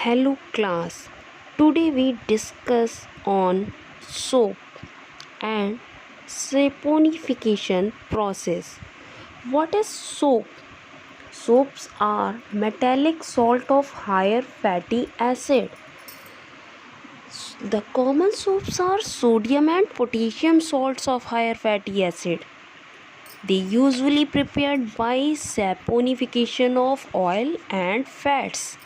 Hello class. Today we discuss on soap and saponification process. What is soap? Soaps are metallic salt of higher fatty acid. The common soaps are sodium and potassium salts of higher fatty acid. They usually prepared by saponification of oil and fats.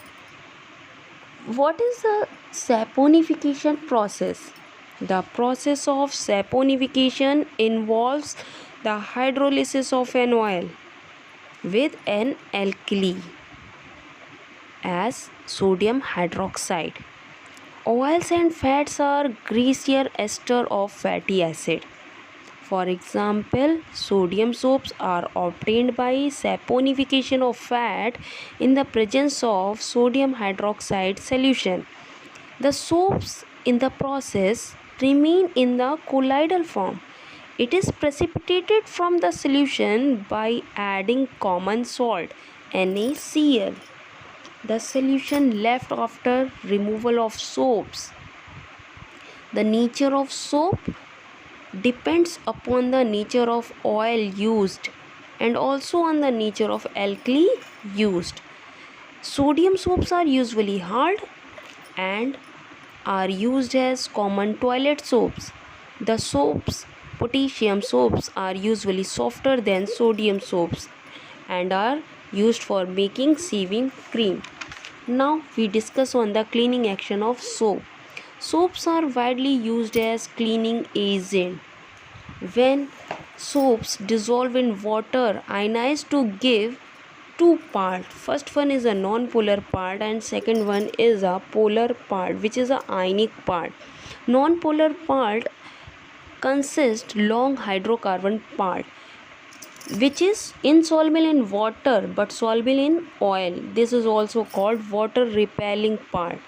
What is the saponification process? The process of saponification involves the hydrolysis of an oil with an alkali as sodium hydroxide. Oils and fats are greasier ester of fatty acid. For example, sodium soaps are obtained by saponification of fat in the presence of sodium hydroxide solution. The soaps in the process remain in the colloidal form. It is precipitated from the solution by adding common salt NaCl. The solution left after removal of soaps. The nature of soap depends upon the nature of oil used and also on the nature of alkali used. Sodium soaps are usually hard and are used as common toilet soaps. The soaps, potassium soaps, are usually softer than sodium soaps and are used for making shaving cream. Now we discuss on the cleaning action of soap. Soaps are widely used as cleaning agent. When soaps dissolve in water ionized to give two parts. First one is a non-polar part and second one is a polar part, which is a ionic part. Non-polar part consists long hydrocarbon part which is insoluble in water but soluble in oil. This is also called water repelling part.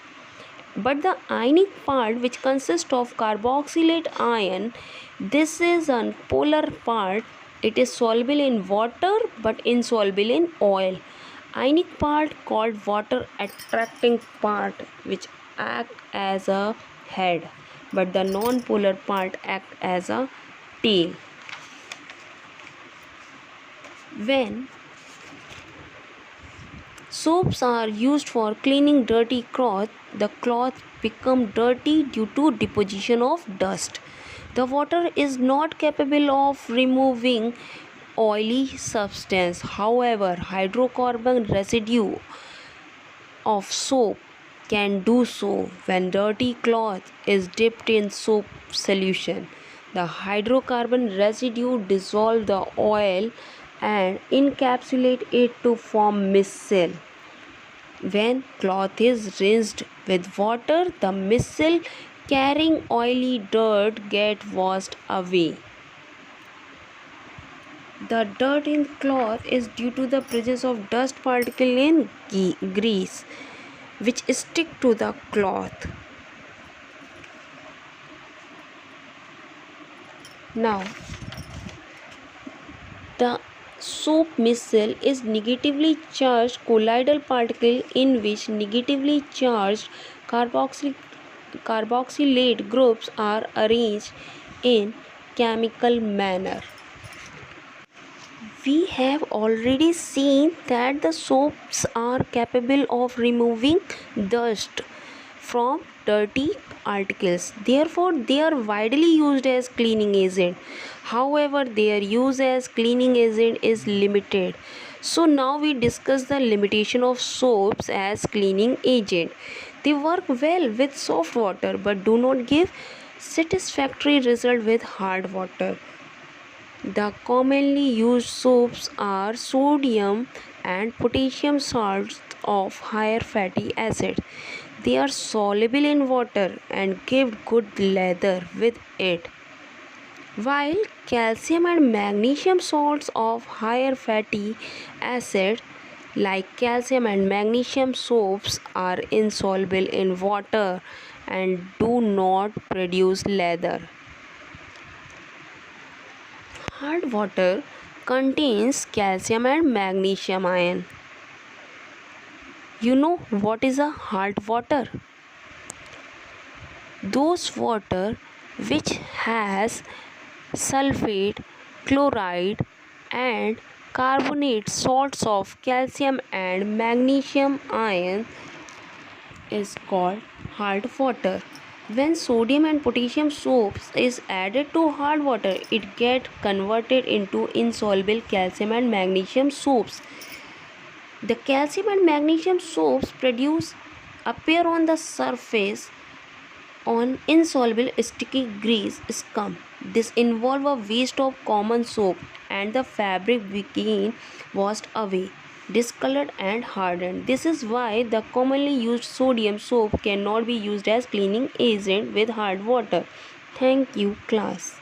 But the ionic part, which consists of carboxylate ion, this is a polar part. It is soluble in water but insoluble in oil. Ionic part called water attracting part, which act as a head, but the non-polar part act as a tail. When soaps are used for cleaning dirty cloth, the cloth become dirty due to deposition of dust. The water is not capable of removing oily substance. However, hydrocarbon residue of soap can do so when dirty cloth is dipped in soap solution. The hydrocarbon residue dissolve the oil and encapsulate it to form micelle. When cloth is rinsed with water, the micelle carrying oily dirt get washed away. The dirt in cloth is due to the presence of dust particle in grease which stick to the cloth. Now, the soap micelle is negatively charged colloidal particle in which negatively charged carboxylate groups are arranged in chemical manner. We have already seen that the soaps are capable of removing dust from dirty articles. Therefore, they are widely used as cleaning agent. However, their use as cleaning agent is limited. So now we discuss the limitation of soaps as cleaning agent. They work well with soft water but do not give satisfactory result with hard water. The commonly used soaps are sodium and potassium salts of higher fatty acid. They are soluble in water and give good lather with it, while calcium and magnesium salts of higher fatty acid like calcium and magnesium soaps are insoluble in water and do not produce lather. Hard water contains calcium and magnesium ion. You know what is a hard water? Those water which has sulfate, chloride and carbonate salts of calcium and magnesium ion is called hard water. When sodium and potassium soaps is added to hard water, it get converted into insoluble calcium and magnesium soaps. The calcium and magnesium soaps produce appear on the surface on insoluble sticky grease scum. This involve a waste of common soap and the fabric begin washed away, discolored and hardened. This is why the commonly used sodium soap cannot be used as cleaning agent with hard water. Thank you, class.